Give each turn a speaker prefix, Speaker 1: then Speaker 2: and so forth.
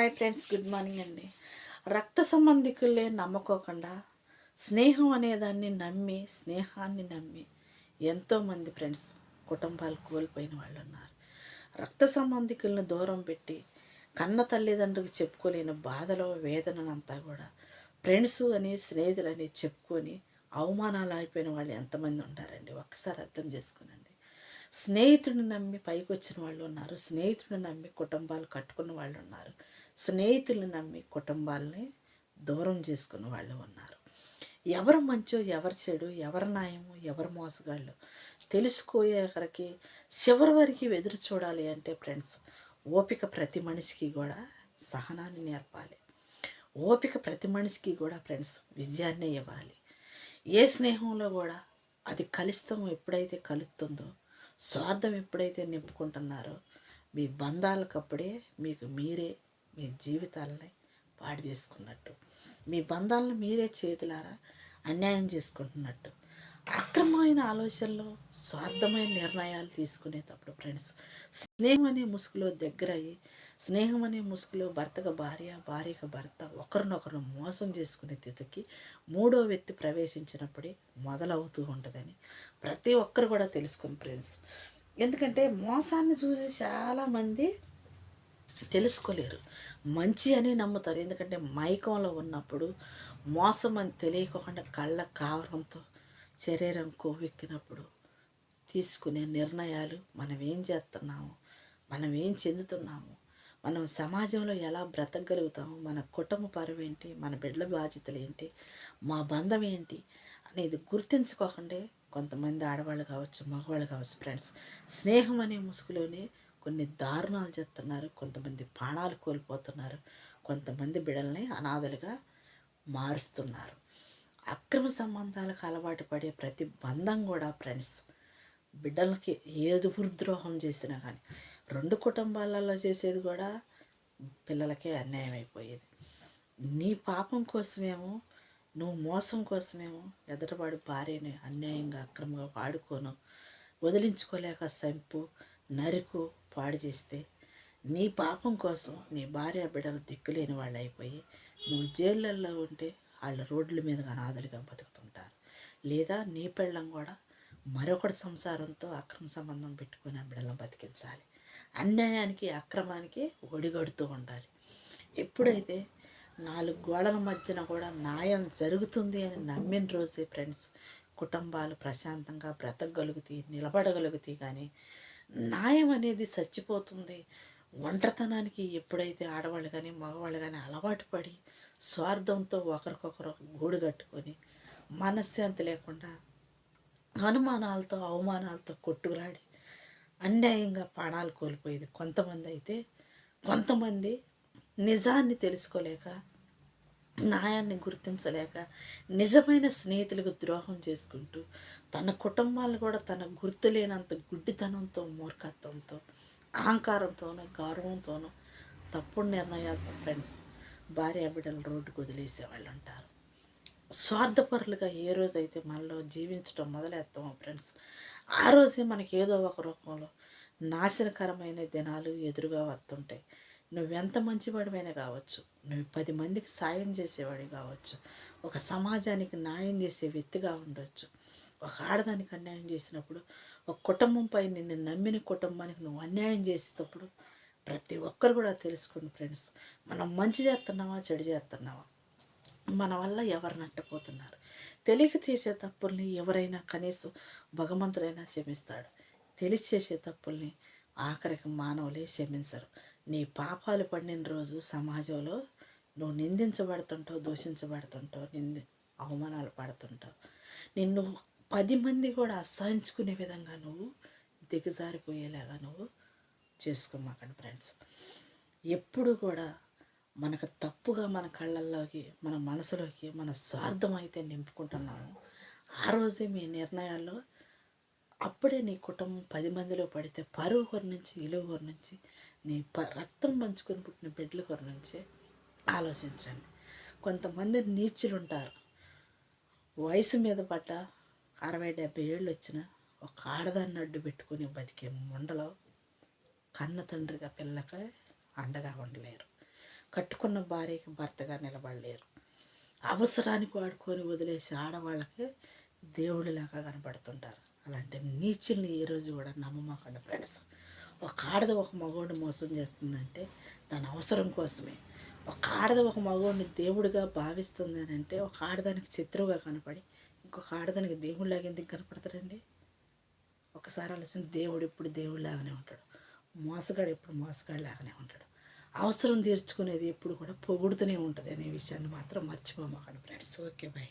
Speaker 1: Hi friends, good morning అండి. రక్త సంబంధికులే నమ్మకోకుండా స్నేహం అనేదాన్ని నమ్మి, స్నేహాన్ని నమ్మి ఎంతోమంది ఫ్రెండ్స్ కుటుంబాలు కోల్పోయిన వాళ్ళు ఉన్నారు. రక్త సంబంధికులను దూరం పెట్టి కన్న తల్లిదండ్రులకు చెప్పుకోలేని బాధలో వేదనంతా కూడా ఫ్రెండ్స్ అని స్నేహితులని చెప్పుకొని అవమానాలు అయిపోయిన వాళ్ళు ఎంతమంది ఉంటారండి. ఒక్కసారి అర్థం చేసుకునండి. స్నేహితుడిని నమ్మి పైకి వచ్చిన వాళ్ళు ఉన్నారు, స్నేహితుడిని నమ్మి కుటుంబాలు కట్టుకున్న వాళ్ళు ఉన్నారు, స్నేహితులను నమ్మి కుటుంబాలని దూరం చేసుకున్న వాళ్ళు ఉన్నారు. ఎవరు మంచో ఎవరు చెడు, ఎవరు న్యాయము ఎవరు మోసగాళ్ళు తెలుసుకోయేకరికి చివరి వరకు ఎదురు చూడాలి అంటే ఫ్రెండ్స్, ఓపిక ప్రతి మనిషికి కూడా సహనాన్ని నేర్పాలి. ఓపిక ప్రతి మనిషికి కూడా ఫ్రెండ్స్ విజయాన్నే ఇవ్వాలి. ఏ స్నేహంలో కూడా అది కలిస్తాం ఎప్పుడైతే కలుస్తుందో, స్వార్థం ఎప్పుడైతే నింపుకుంటున్నారో, మీ బంధాలకప్పుడే మీకు మీరే మీ జీవితాలని పాడు చేసుకున్నట్టు, మీ బంధాలను మీరే చేతులారా అన్యాయం చేసుకుంటున్నట్టు. అక్రమమైన ఆలోచనలు, స్వార్థమైన నిర్ణయాలు తీసుకునేటప్పుడు ఫ్రెండ్స్, స్నేహం అనే ముసుగులో దగ్గరయ్యి, స్నేహం అనే ముసుగులో భర్తకు భార్య, భార్యకు భర్త ఒకరినొకరు మోసం చేసుకునే స్థితికి మూడో వ్యక్తి ప్రవేశించినప్పుడే మొదలవుతూ ఉంటుందని ప్రతి ఒక్కరు కూడా తెలుసుకుని ఫ్రెండ్స్. ఎందుకంటే మోసాన్ని చూసి చాలామంది తెలుసుకోలేరు, మంచి అని నమ్ముతారు. ఎందుకంటే మైకంలో ఉన్నప్పుడు మోసం అని తెలియకుండా కళ్ళ కావరంతో శరీరం కొవ్వెక్కినప్పుడు తీసుకునే నిర్ణయాలు, మనం ఏం చేస్తున్నాము, మనం ఏం చెందుతున్నాము, మనం సమాజంలో ఎలా బ్రతకగలుగుతాము, మన కుటుంబ పరువు ఏంటి, మన బిడ్డల బాధ్యతలు ఏంటి, మా బంధం ఏంటి అనేది గుర్తించుకోకుండా కొంతమంది ఆడవాళ్ళు కావచ్చు, మగవాళ్ళు కావచ్చు ఫ్రెండ్స్, స్నేహం అనే ముసుగులోనే కొన్ని దారుణాలు చేస్తున్నారు. కొంతమంది ప్రాణాలు కోల్పోతున్నారు, కొంతమంది బిడ్డల్ని అనాథలుగా మారుస్తున్నారు. అక్రమ సంబంధాలకు అలవాటు పడే ప్రతి బంధం కూడా ఫ్రెండ్స్ బిడ్డలకి ఏది వృద్రోహం చేసినా కానీ, రెండు కుటుంబాలలో చేసేది కూడా పిల్లలకే అన్యాయం అయిపోయేది. నీ పాపం కోసమేమో, నువ్వు మోసం కోసమేమో ఎదుటివాడి భార్యని అన్యాయంగా అక్రమంగా వాడుకోను, వదిలించుకోలేక సంపు నరుకు పాడు చేస్తే, నీ పాపం కోసం నీ భార్య బిడ్డలు దిక్కులేని వాళ్ళు అయిపోయి నువ్వు జైళ్ళల్లో ఉంటే వాళ్ళు రోడ్ల మీద అనాథలుగా బతుకుతుంటారు. లేదా నీ పెళ్ళం కూడా మరొకటి సంసారంతో అక్రమ సంబంధం పెట్టుకుని ఆ బిడ్డలను బతికించాలి. అన్యాయానికి అక్రమానికి ఒడిగడుతూ ఉండాలి. ఎప్పుడైతే నాలుగు గోడల మధ్యన కూడా న్యాయం జరుగుతుంది అని నమ్మిన రోజే ఫ్రెండ్స్ కుటుంబాలు ప్రశాంతంగా బ్రతకగలుగుతాయి, నిలబడగలుగుతాయి. కానీ న్యాయం అనేది చచ్చిపోతుంది. ఒంటరితనానికి ఎప్పుడైతే ఆడవాళ్ళు కానీ మగవాళ్ళు కానీ అలవాటు పడి స్వార్థంతో ఒకరికొకరు గూడు కట్టుకొని మనశ్శాంతి లేకుండా అనుమానాలతో అవమానాలతో కొట్టుకులాడి అన్యాయంగా ప్రాణాలు కోల్పోయేది కొంతమంది అయితే, కొంతమంది నిజాన్ని తెలుసుకోలేక, న్యాయాన్ని గుర్తించలేక నిజమైన స్నేహితులకు ద్రోహం చేసుకుంటూ తన కుటుంబాలు కూడా తన గుర్తులేనంత గుడ్డితనంతో, మూర్ఖత్వంతో, అహంకారంతోనూ గౌరవంతోనూ తప్పుడు నిర్ణయాలతో ఫ్రెండ్స్ భార్య బిడ్డలు రోడ్డుకు వదిలేసేవాళ్ళు ఉంటారు. స్వార్థపరులుగా ఏ రోజైతే మనలో జీవించడం మొదలెస్తామో ఫ్రెండ్స్, ఆ రోజే మనకి ఏదో ఒక రూపంలో నాశనకరమైన దినాలు ఎదురుగా వస్తుంటాయి. నువ్వెంత మంచివాడివైనా కావచ్చు, నువ్వు 10 మందికి సాయం చేసేవాడి కావచ్చు, ఒక సమాజానికి న్యాయం చేసే వ్యక్తిగా ఉండొచ్చు. ఒక ఆడదానికి అన్యాయం చేసినప్పుడు, ఒక కుటుంబంపై నిన్ను నమ్మిన కుటుంబానికి నువ్వు అన్యాయం చేసేటప్పుడు ప్రతి ఒక్కరు కూడా తెలుసుకోండి ఫ్రెండ్స్, మనం మంచి చేస్తున్నావా చెడు చేస్తున్నావా, మన వల్ల ఎవరు నట్టపోతున్నారు. తెలియక చేసే తప్పుల్ని ఎవరైనా కనీసం భగవంతుడైనా క్షమిస్తాడు. తెలిసి చేసే తప్పుల్ని ఆఖరికి మానవులే క్షమించరు. నీ పాపాలు పడిన రోజు సమాజంలో నువ్వు నిందించబడుతుంటావు, దూషించబడుతుంటావు, అవమానాలు పడుతుంటావు. నిన్ను 10 మంది కూడా అసహించుకునే విధంగా నువ్వు దిగజారిపోయేలాగా నువ్వు చేసుకోమాకండి ఫ్రెండ్స్. ఎప్పుడు కూడా మనకు తప్పుగా మన కళ్ళల్లోకి, మన మనసులోకి మన స్వార్థం అయితే నింపుకుంటున్నాము, ఆ రోజే మీ నిర్ణయాల్లో అప్పుడే నీ కుటుంబం 10 మందిలో పడితే పరువు కొర నుంచి, ఇలువ కొర నుంచి, నీ రక్తం పంచుకొని పుట్టిన బిడ్డల కొర నుంచి ఆలోచించండి. కొంతమంది నీచులు ఉంటారు, వయసు మీద పడ్డ 60-70 ఏళ్ళు వచ్చిన ఒక ఆడదాన్ని అడ్డు పెట్టుకుని బతికే ముండలో కన్న తండ్రిగా పిల్లకి అండగా ఉండలేరు. కట్టుకున్న భార్యకి భర్తగా నిలబడలేరు. అవసరానికి వాడుకొని వదిలేసి ఆడవాళ్ళకి దేవుడిలాగా కనపడుతుంటారు. అలాంటి నీచుల్ని ఏ రోజు కూడా నమ్మమాకండి ఫ్రెండ్స్. ఒక ఆడది ఒక మగవాడిని మోసం చేస్తుందంటే దాని అవసరం కోసమే. ఒక ఆడది ఒక మగవాడిని దేవుడిగా భావిస్తుంది అని అంటే ఒక ఆడదానికి శత్రువుగా కనపడి ఇంకొక ఆడదానికి దేవుడిలాగా ఎందుకు కనపడతారండి? ఒకసారి ఆలోచన. దేవుడు ఎప్పుడు దేవుడిలాగానే ఉంటాడు, మోసగాడు ఎప్పుడు మోసగాడు లాగానే ఉంటాడు. అవసరం తీర్చుకునేది ఎప్పుడు కూడా పొగుడుతూనే ఉంటుంది అనే విషయాన్ని మాత్రం మర్చిపోమాకండి ఫ్రెండ్స్. Okay, bye.